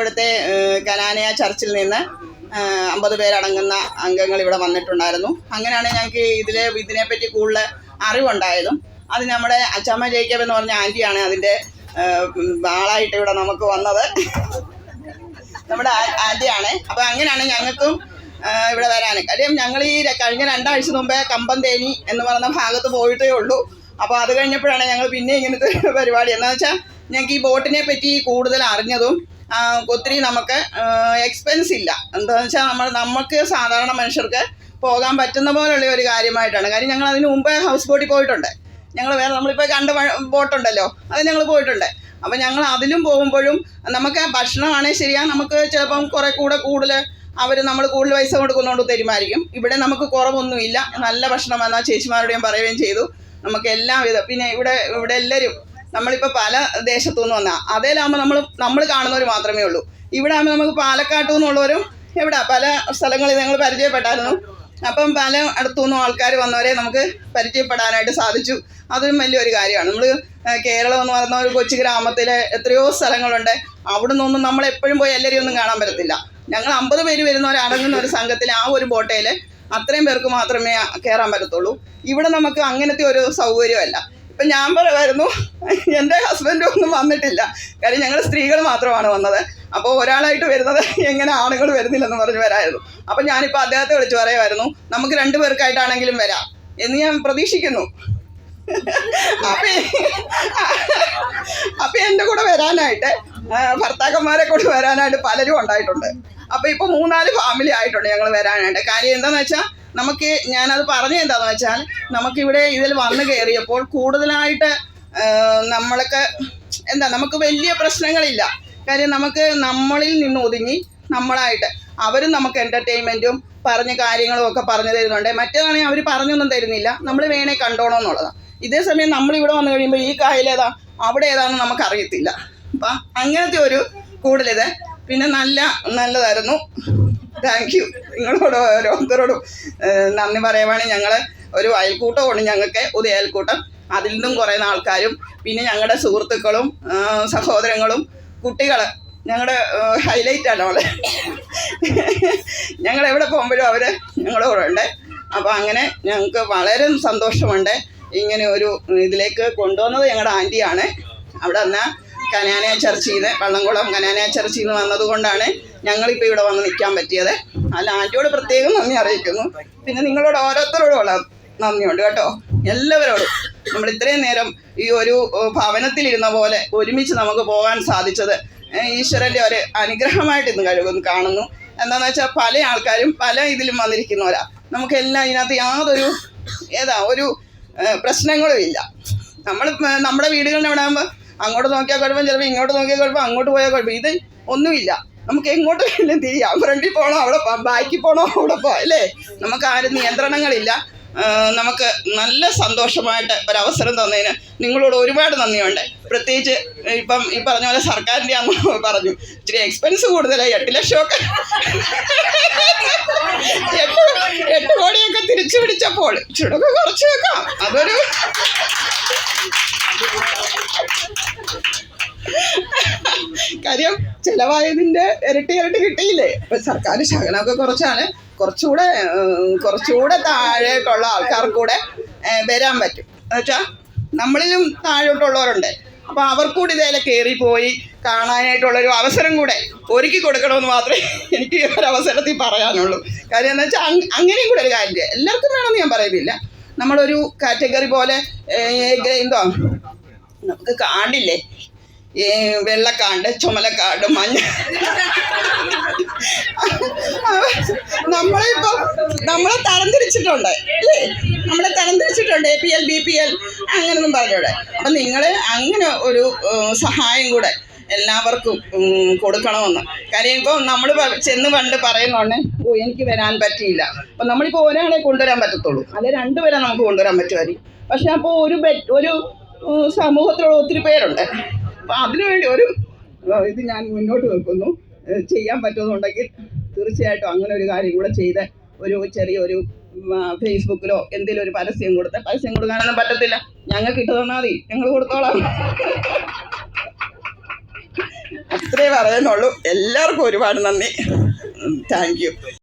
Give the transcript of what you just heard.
ഇവിടുത്തെ കനാനിയ ചർച്ചിൽ നിന്ന് 50 പേരടങ്ങുന്ന അംഗങ്ങൾ ഇവിടെ വന്നിട്ടുണ്ടായിരുന്നു. അങ്ങനെയാണ് ഞങ്ങൾക്ക് ഇതിനെപ്പറ്റി കൂടുതൽ അറിവുണ്ടായതും. അത് നമ്മുടെ അച്ചമ്മ ജേക്കബ് എന്ന് പറഞ്ഞ ആൻറ്റിയാണ് അതിൻ്റെ ആളായിട്ട് ഇവിടെ നമുക്ക് വന്നത്. നമ്മുടെ ആൻറ്റിയാണ്. അപ്പോൾ അങ്ങനെയാണ് ഞങ്ങൾക്കും ഇവിടെ വരാൻ കാര്യം. ഞങ്ങൾ ഈ കഴിഞ്ഞ 2 ആഴ്ച മുമ്പേ കമ്പന്തേനി എന്ന് പറയുന്ന ഭാഗത്ത് പോയിട്ടേ ഉള്ളൂ. അപ്പോൾ അത് കഴിഞ്ഞപ്പോഴാണ് ഞങ്ങൾ പിന്നെ ഇങ്ങനത്തെ പരിപാടി. എന്താണെന്ന് വെച്ചാൽ ഞങ്ങൾക്ക് ഈ ബോട്ടിനെ പറ്റി കൂടുതൽ അറിഞ്ഞതും ഒത്തിരി നമുക്ക് എക്സ്പെൻസ് ഇല്ല. എന്താണെന്ന് വെച്ചാൽ നമുക്ക് സാധാരണ മനുഷ്യർക്ക് പോകാൻ പറ്റുന്ന പോലുള്ള ഒരു കാര്യമായിട്ടാണ്. കാര്യം ഞങ്ങൾ അതിന് മുമ്പേ ഹൗസ് ബോട്ടിൽ പോയിട്ടുണ്ട്. ഞങ്ങൾ നമ്മളിപ്പോൾ കണ്ട ബോട്ടുണ്ടല്ലോ, അത് ഞങ്ങൾ പോയിട്ടുണ്ട്. അപ്പോൾ ഞങ്ങൾ അതിലും പോകുമ്പോഴും നമുക്ക് ഭക്ഷണമാണെങ്കിൽ ശരിയാണ്, നമുക്ക് ചിലപ്പം കുറേ കൂടുതൽ നമ്മൾ കൂടുതൽ പൈസ കൊടുക്കുന്നതുകൊണ്ട് തരുമായിരിക്കും. ഇവിടെ നമുക്ക് കുറവൊന്നുമില്ല, നല്ല ഭക്ഷണം എന്നാൽ ചേച്ചിമാരുടെയും പറയുകയും ചെയ്തു. നമുക്ക് എല്ലാവിധം. പിന്നെ ഇവിടെ എല്ലാവരും നമ്മളിപ്പോൾ പല ദേശത്തു നിന്ന് വന്നാൽ അതേലാകുമ്പോൾ നമ്മൾ കാണുന്നവർ മാത്രമേ ഉള്ളൂ. ഇവിടെ ആകുമ്പോൾ നമുക്ക് പാലക്കാട്ടു നിന്നുള്ളവരും പല സ്ഥലങ്ങളിൽ ഞങ്ങൾ പരിചയപ്പെട്ടായിരുന്നു. അപ്പം പല അടുത്തുനിന്നും ആൾക്കാർ വന്നവരെ നമുക്ക് പരിചയപ്പെടാനായിട്ട് സാധിച്ചു. അതും വലിയൊരു കാര്യമാണ്. നമ്മൾ കേരളം എന്ന് പറയുന്ന ഒരു കൊച്ചു ഗ്രാമത്തിലെ എത്രയോ സ്ഥലങ്ങളുണ്ട്. അവിടെ നിന്നൊന്നും നമ്മളെപ്പോഴും പോയി എല്ലാവരെയും ഒന്നും കാണാൻ പറ്റത്തില്ല. ഞങ്ങൾ 50 പേര് വരുന്നവരടങ്ങുന്ന ഒരു സംഘത്തിൽ ആ ഒരു ബോട്ടയിൽ അത്രയും പേർക്ക് മാത്രമേ കയറാൻ പറ്റത്തുള്ളൂ. ഇവിടെ നമുക്ക് അങ്ങനത്തെ ഒരു സൗകര്യമല്ല. ഇപ്പം ഞാൻ പറയുമായിരുന്നു, എൻ്റെ ഹസ്ബൻഡും ഒന്നും വന്നിട്ടില്ല. കാര്യം ഞങ്ങൾ സ്ത്രീകൾ മാത്രമാണ് വന്നത്. അപ്പോൾ ഒരാളായിട്ട് വരുന്നത് എങ്ങനെ ആണുങ്ങൾ വരുന്നില്ലെന്ന് പറഞ്ഞ് വരായിരുന്നു. അപ്പം ഞാനിപ്പോൾ അദ്ദേഹത്തെ വിളിച്ച് പറയുമായിരുന്നു, നമുക്ക് 2 പേർക്കായിട്ടാണെങ്കിലും വരാം എന്ന് ഞാൻ പ്രതീക്ഷിക്കുന്നു. അപ്പം എൻ്റെ കൂടെ വരാനായിട്ട് ഭർത്താക്കന്മാരെ കൂടെ വരാനായിട്ട് പലരും ഉണ്ടായിട്ടുണ്ട്. അപ്പോൾ ഇപ്പോൾ 3-4 ഫാമിലി ആയിട്ടുണ്ട് ഞങ്ങൾ വരാനായിട്ട്. കാര്യം എന്താണെന്ന് വെച്ചാൽ ഞാനത് പറഞ്ഞത് എന്താണെന്ന് വെച്ചാൽ നമുക്കിവിടെ ഇതിൽ വന്നു കയറിയപ്പോൾ കൂടുതലായിട്ട് നമുക്ക് വലിയ പ്രശ്നങ്ങളില്ല. കാര്യം നമ്മളിൽ നിന്ന് ഒതുങ്ങി നമ്മളായിട്ട് അവരും നമുക്ക് എൻ്റർടൈൻമെൻറ്റും പറഞ്ഞ കാര്യങ്ങളും ഒക്കെ പറഞ്ഞു തരുന്നുണ്ട്. മറ്റേതാണെങ്കിൽ അവർ പറഞ്ഞൊന്നും തരുന്നില്ല, നമ്മൾ വേണേ കണ്ടോണമെന്നുള്ളതാണ്. ഇതേ സമയം നമ്മളിവിടെ വന്നു കഴിയുമ്പോൾ ഈ കായലേതാ അവിടെ ഏതാണെന്ന് നമുക്കറിയത്തില്ല. അപ്പം അങ്ങനത്തെ ഒരു കൂടുതലിത്. പിന്നെ നല്ലതായിരുന്നു. Thank you. നിങ്ങളോട് ഓരോരുത്തരോടും നന്ദി പറയുവാണെങ്കിൽ ഞങ്ങൾ ഒരു അയൽക്കൂട്ടമുണ്ട് ഞങ്ങൾക്ക്, പുതിയ അയൽക്കൂട്ടം. അതിൽ നിന്നും കുറേ ആൾക്കാരും പിന്നെ ഞങ്ങളുടെ സുഹൃത്തുക്കളും സഹോദരങ്ങളും കുട്ടികൾ ഞങ്ങളുടെ ഹൈലൈറ്റാണ് അവൾ. ഞങ്ങളെവിടെ പോകുമ്പോഴും അവർ ഞങ്ങളുടെ കൂടെ ഉണ്ട്. അപ്പോൾ അങ്ങനെ ഞങ്ങൾക്ക് വളരെ സന്തോഷമുണ്ട്. ഇങ്ങനെ ഒരു ഇതിലേക്ക് കൊണ്ടുവന്നത് ഞങ്ങളുടെ ആൻറ്റിയാണ്. അവിടെ വന്നാൽ കനാനിയ ചർച്ചിൽ നിന്ന് വള്ളംകുളം കനാനിയ ചർച്ചിൽ നിന്ന് വന്നതുകൊണ്ടാണ് ഞങ്ങളിപ്പോൾ ഇവിടെ വന്ന് നിൽക്കാൻ പറ്റിയത്. അല്ല, ആൻറ്റിയോട് പ്രത്യേകം നന്ദി അറിയിക്കുന്നു. പിന്നെ നിങ്ങളോട് ഓരോരുത്തരോടുമുള്ള നന്ദിയുണ്ട് കേട്ടോ, എല്ലാവരോടും. നമ്മൾ ഇത്രയും നേരം ഈ ഒരു ഭവനത്തിലിരുന്ന പോലെ ഒരുമിച്ച് നമുക്ക് പോകാൻ സാധിച്ചത് ഈശ്വരൻ്റെ ഒരു അനുഗ്രഹമായിട്ട് ഇന്ന് കാണുന്നു. എന്താണെന്ന് വെച്ചാൽ പല ആൾക്കാരും പല ഇതിലും വന്നിരിക്കുന്നവരാ. നമുക്കെല്ലാം ഇതിനകത്ത് യാതൊരു ഒരു പ്രശ്നങ്ങളും ഇല്ല. നമ്മുടെ വീടുകളിൽ അവിടെ ആകുമ്പോൾ അങ്ങോട്ട് നോക്കിയാൽ കുഴപ്പം, ചിലപ്പോൾ ഇങ്ങോട്ട് നോക്കിയാൽ കുഴപ്പം, അങ്ങോട്ട് പോയാൽ കുഴപ്പം. ഇത് ഒന്നുമില്ല. നമുക്ക് എങ്ങോട്ട് വേണമെങ്കിലും തിരിയാം. ഫ്രണ്ടിൽ പോകണോ അവിടെ പോകാം, ബാക്കിൽ പോകണോ അവിടെ പോകാം, അല്ലേ? നമുക്ക് ആരും നിയന്ത്രണങ്ങളില്ല. നമുക്ക് നല്ല സന്തോഷമായിട്ട് ഒരവസരം തന്നതിന് നിങ്ങളോട് ഒരുപാട് നന്ദിയുണ്ട്. പ്രത്യേകിച്ച് ഇപ്പം ഈ പറഞ്ഞ പോലെ സർക്കാരിൻ്റെ അന്ന് പറഞ്ഞു ഇച്ചിരി എക്സ്പെൻസ് കൂടുതലായി. 8 ലക്ഷമൊക്കെ 8 കോടിയൊക്കെ തിരിച്ചു പിടിച്ചപ്പോൾ ഇച്ചിരിയൊക്കെ കുറച്ച് വെക്കാം. അതൊരു കാര്യം ചിലവായതിൻ്റെ ഇരട്ടി കിട്ടിയില്ലേ. അപ്പം സർക്കാർ ശകലമൊക്കെ കുറച്ചാണ്. കുറച്ചുകൂടെ താഴോട്ടുള്ള ആൾക്കാർക്കൂടെ വരാൻ പറ്റും. എന്നുവെച്ചാൽ നമ്മളിലും താഴോട്ടുള്ളവരുണ്ട്. അപ്പോൾ അവർക്കൂടി ഇതേലെ കയറിപ്പോയി കാണാനായിട്ടുള്ളൊരു അവസരം കൂടെ ഒരുക്കി കൊടുക്കണമെന്ന് മാത്രമേ എനിക്ക് ഈ ഒരു അവസരത്തിൽ പറയാനുള്ളൂ. കാര്യം എന്ന് വെച്ചാൽ അങ്ങനെയും കൂടെ ഒരു കാര്യം എല്ലാവർക്കും വേണമെന്ന് ഞാൻ പറയുന്നില്ല. നമ്മളൊരു കാറ്റഗറി പോലെ എന്തോ നമുക്ക് കാർഡില്ലേ, വെള്ളക്കാർഡ്, ചുമലക്കാർഡ്, മഞ്ഞ. നമ്മളെ തരംതിരിച്ചിട്ടുണ്ട്, അല്ലേ? നമ്മളെ തരംതിരിച്ചിട്ടുണ്ട് APL BPL അങ്ങനെയൊന്നും പറഞ്ഞൂടെ. അപ്പം നിങ്ങൾ അങ്ങനെ ഒരു സഹായം കൂടെ എല്ലാവർക്കും കൊടുക്കണമെന്ന്. കാര്യം ഇപ്പോൾ നമ്മൾ ചെന്ന് കണ്ട് പറയുന്നോണ്ടേ എനിക്ക് വരാൻ പറ്റിയില്ല. അപ്പം നമ്മളിപ്പോൾ ഒരാളെ കൊണ്ടുവരാൻ പറ്റത്തുള്ളൂ, അല്ലെ 2 പേരെ നമുക്ക് കൊണ്ടുവരാൻ പറ്റുമായിരിക്കും. പക്ഷെ അപ്പോൾ ഒരു സമൂഹത്തിലുള്ള ഒത്തിരി പേരുണ്ട്. അപ്പം അതിനുവേണ്ടി ഇത് ഞാൻ മുന്നോട്ട് വെക്കുന്നു. ചെയ്യാൻ പറ്റുമെന്നുണ്ടെങ്കിൽ തീർച്ചയായിട്ടും അങ്ങനെ ഒരു കാര്യം കൂടെ ചെയ്ത് ചെറിയൊരു ഫേസ്ബുക്കിലോ എന്തെങ്കിലും ഒരു പരസ്യം കൊടുക്കാനൊന്നും പറ്റത്തില്ല. ഞങ്ങൾക്ക് ഇട്ട് തന്നാൽ മതി, ഞങ്ങൾ കൊടുത്തോളാം. അത്രേ പറയുന്നുള്ളൂ. എല്ലാവർക്കും ഒരുപാട് നന്ദി. Thank you.